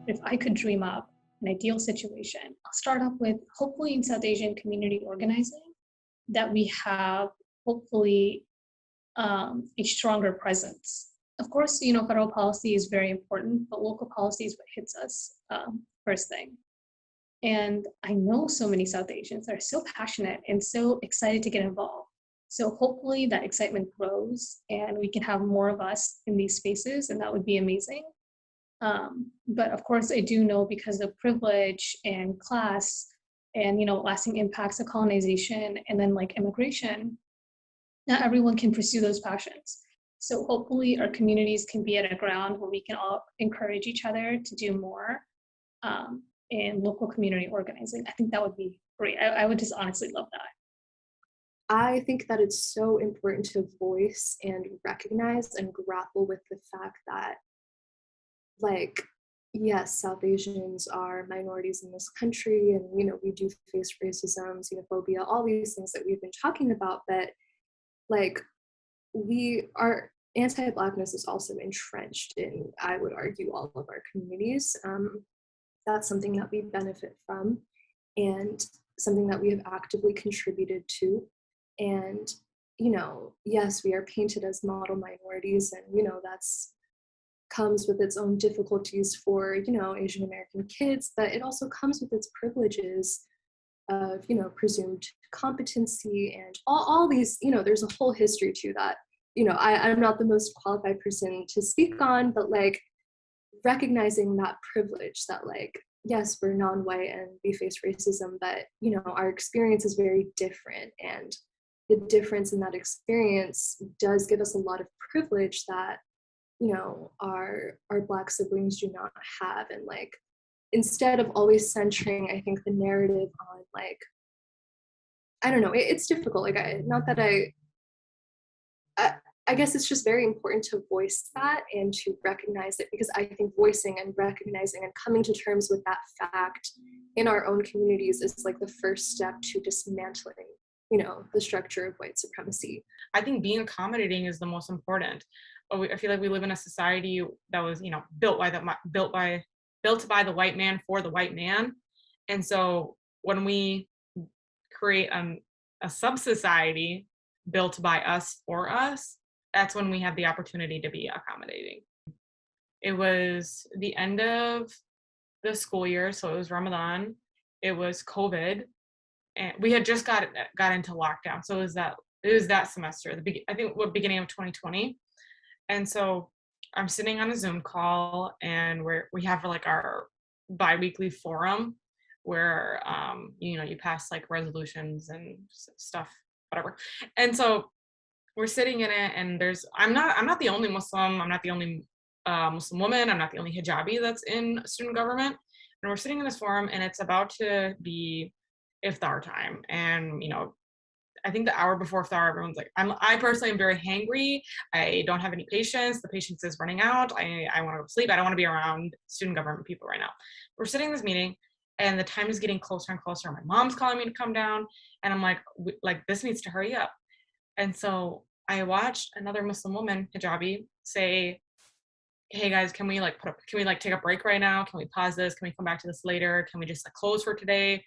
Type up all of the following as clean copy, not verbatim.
if I could dream up an ideal situation, I'll start off with hopefully in South Asian community organizing that we have hopefully a stronger presence. Of course, federal policy is very important, but local policy is what hits us first thing. And I know so many South Asians that are so passionate and so excited to get involved. So hopefully that excitement grows and we can have more of us in these spaces, and that would be amazing. But of course, I do know because of privilege and class and lasting impacts of colonization and then like immigration, not everyone can pursue those passions. So hopefully our communities can be at a ground where we can all encourage each other to do more in local community organizing. I think that would be great. I would just honestly love that. I think that it's so important to voice and recognize and grapple with the fact that, like, yes, South Asians are minorities in this country, and we do face racism, xenophobia, all these things that we've been talking about, but like our anti-Blackness is also entrenched in, I would argue, all of our communities. That's something that we benefit from and something that we have actively contributed to. And, yes, we are painted as model minorities, and, that's comes with its own difficulties for, Asian American kids, but it also comes with its privileges of, presumed competency and all these, there's a whole history to that. I'm not the most qualified person to speak on, but like recognizing that privilege that like, yes, we're non-white and we face racism, but, our experience is very different. And the difference in that experience does give us a lot of privilege that, our Black siblings do not have. And like, instead of always centering, I think, the narrative on like, I don't know, it's difficult. Like, I guess it's just very important to voice that and to recognize it, because I think voicing and recognizing and coming to terms with that fact in our own communities is like the first step to dismantling, the structure of white supremacy. I think being accommodating is the most important. I feel like we live in a society that was, built by the white man for the white man. And so when we create a sub-society built by us for us, that's when we have the opportunity to be accommodating. It was the end of the school year, so it was Ramadan. It was COVID, and we had just got into lockdown. So it was that semester, I think beginning of 2020. And so I'm sitting on a Zoom call, and we have like our bi-weekly forum where you pass like resolutions and stuff, whatever. And so we're sitting in it, and I'm not the only Muslim, I'm not the only Muslim woman, I'm not the only hijabi that's in student government. And we're sitting in this forum, and it's about to be iftar time. And I think the hour before iftar, everyone's like, I personally am very hangry. I don't have any patience. The patience is running out. I want to go to sleep. I don't want to be around student government people right now. We're sitting in this meeting, and the time is getting closer and closer. My mom's calling me to come down, and I'm like, this needs to hurry up. And so I watched another Muslim woman, hijabi, say, hey guys, can we take a break right now? Can we pause this? Can we come back to this later? Can we just close for today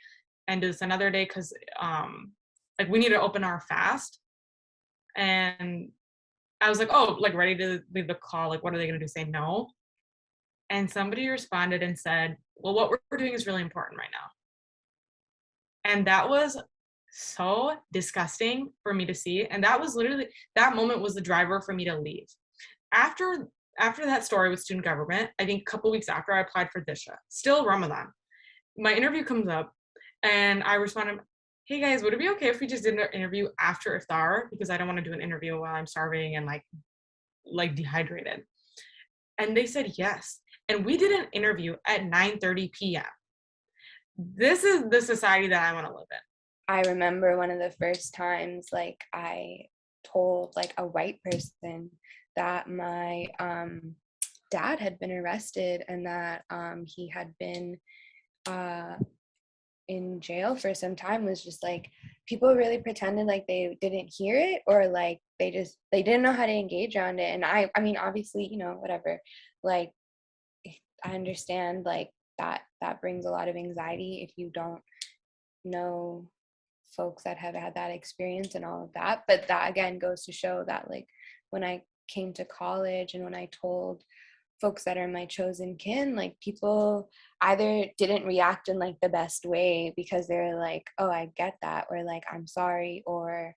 and do this another day? Because we need to open our fast. And I was like, oh, ready to leave the call. What are they going to do? Say no? And somebody responded and said, well, what we're doing is really important right now. And that was so disgusting for me to see. And that was literally, that moment was the driver for me to leave. After that story with student government, I think a couple weeks after, I applied for Disha, still Ramadan. My interview comes up, and I responded, hey guys, would it be okay if we just did an interview after iftar? Because I don't want to do an interview while I'm starving and like dehydrated. And they said yes. And we did an interview at 9:30 p.m. This is the society that I want to live in. I remember one of the first times I told a white person that my dad had been arrested and that he had been in jail for some time. Was just people really pretended they didn't hear it, or they didn't know how to engage around it. And I mean obviously, whatever, I understand like that brings a lot of anxiety if you don't know folks that have had that experience and all of that. But that again goes to show that like when I came to college and when I told folks that are my chosen kin, like people either didn't react in like the best way because they're like, oh, I get that, or like, I'm sorry, or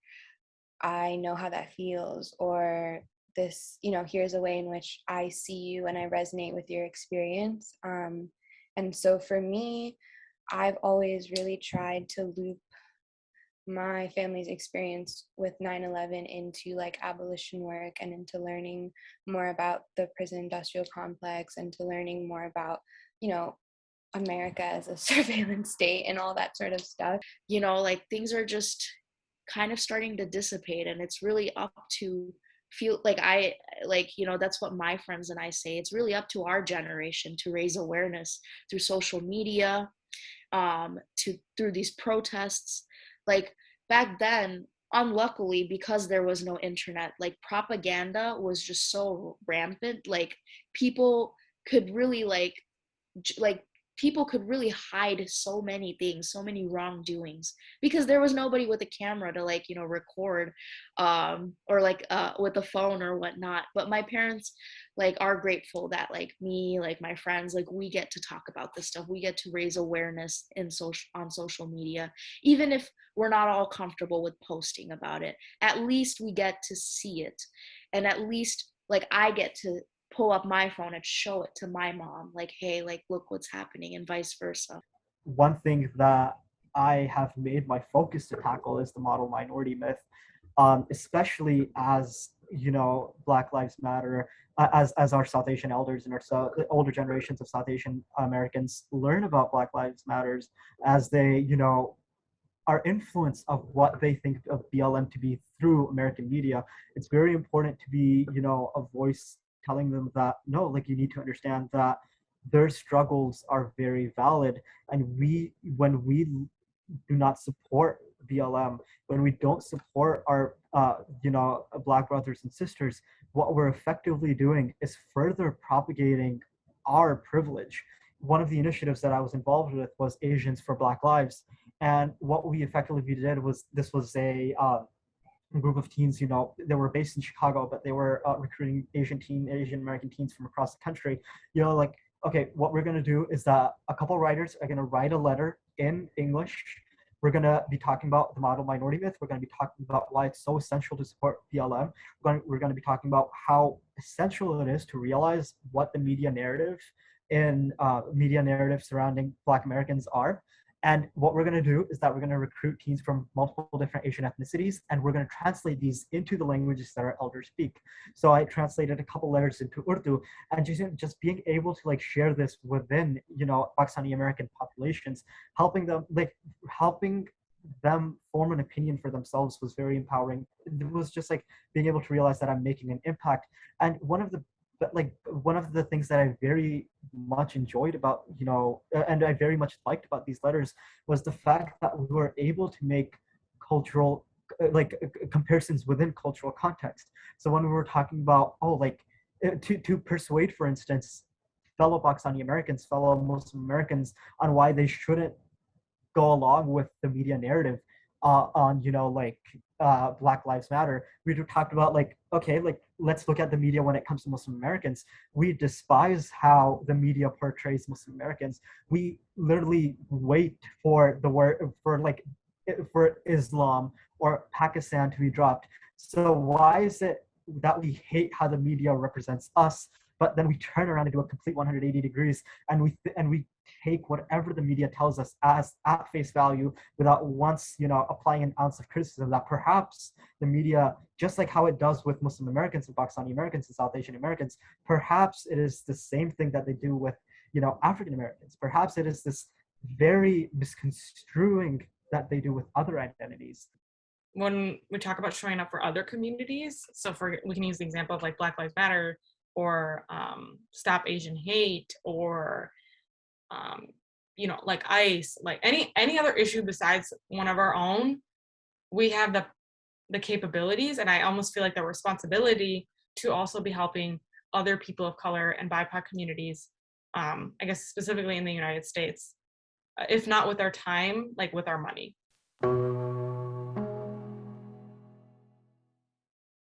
I know how that feels, or this, here's a way in which I see you and I resonate with your experience. And so for me, I've always really tried to loop my family's experience with 9/11 into like abolition work and into learning more about the prison industrial complex and to learning more about, America as a surveillance state and all that sort of stuff. Like things are just kind of starting to dissipate, and it's really up to feel like that's what my friends and I say. It's really up to our generation to raise awareness through social media, through these protests. Like back then, unluckily, because there was no internet, like propaganda was just so rampant. Like people could really people could really hide so many things, so many wrongdoings, because there was nobody with a camera to record, or with a phone or whatnot. But my parents are grateful that me, my friends, we get to talk about this stuff. We get to raise awareness on social media, even if we're not all comfortable with posting about it. At least we get to see it, and at least I get to pull up my phone and show it to my mom, hey, look what's happening, and vice versa. One thing that I have made my focus to tackle is the model minority myth, especially as Black Lives Matter, as our South Asian elders and our older generations of South Asian Americans learn about Black Lives Matters, as they are influenced of what they think of BLM to be through American media. It's very important to be a voice telling them that no, you need to understand that their struggles are very valid, and when we do not support BLM, when we don't support our Black brothers and sisters, what we're effectively doing is further propagating our privilege. One of the initiatives that I was involved with was Asians for Black Lives, and what we effectively did was, this was a group of teens, they were based in Chicago, but they were recruiting Asian American teens from across the country. Okay, what we're going to do is that a couple writers are going to write a letter in English. We're going to be talking about the model minority myth. We're going to be talking about why it's so essential to support BLM. We're going to be talking about how essential it is to realize what the media narrative surrounding Black Americans are. And what we're going to do is that we're going to recruit teens from multiple different Asian ethnicities, and we're going to translate these into the languages that our elders speak. So I translated a couple letters into Urdu, and just being able to share this within Pakistani American populations, helping them form an opinion for themselves was very empowering. It was just being able to realize that I'm making an impact. And one of the things that I very much enjoyed about, and I very much liked about these letters, was the fact that we were able to make cultural, comparisons within cultural context. So when we were talking about, to persuade, for instance, fellow Pakistani Americans, fellow Muslim Americans, on why they shouldn't go along with the media narrative on Black Lives Matter, we talked about let's look at the media when it comes to Muslim Americans. We despise how the media portrays Muslim Americans. We literally wait for the word for Islam or Pakistan to be dropped. So why is it that we hate how the media represents us, but then we turn around and do a complete 180 degrees, and we take whatever the media tells us as at face value without once applying an ounce of criticism that perhaps the media, just like how it does with Muslim Americans and Pakistani Americans and South Asian Americans, perhaps it is the same thing that they do with African Americans. Perhaps it is this very misconstruing that they do with other identities. When we talk about showing up for other communities, so we can use the example of Black Lives Matter, or Stop Asian Hate, or ICE, any other issue besides one of our own, we have the capabilities, and I almost feel the responsibility to also be helping other people of color and BIPOC communities I guess specifically in the United States, if not with our time, like with our money.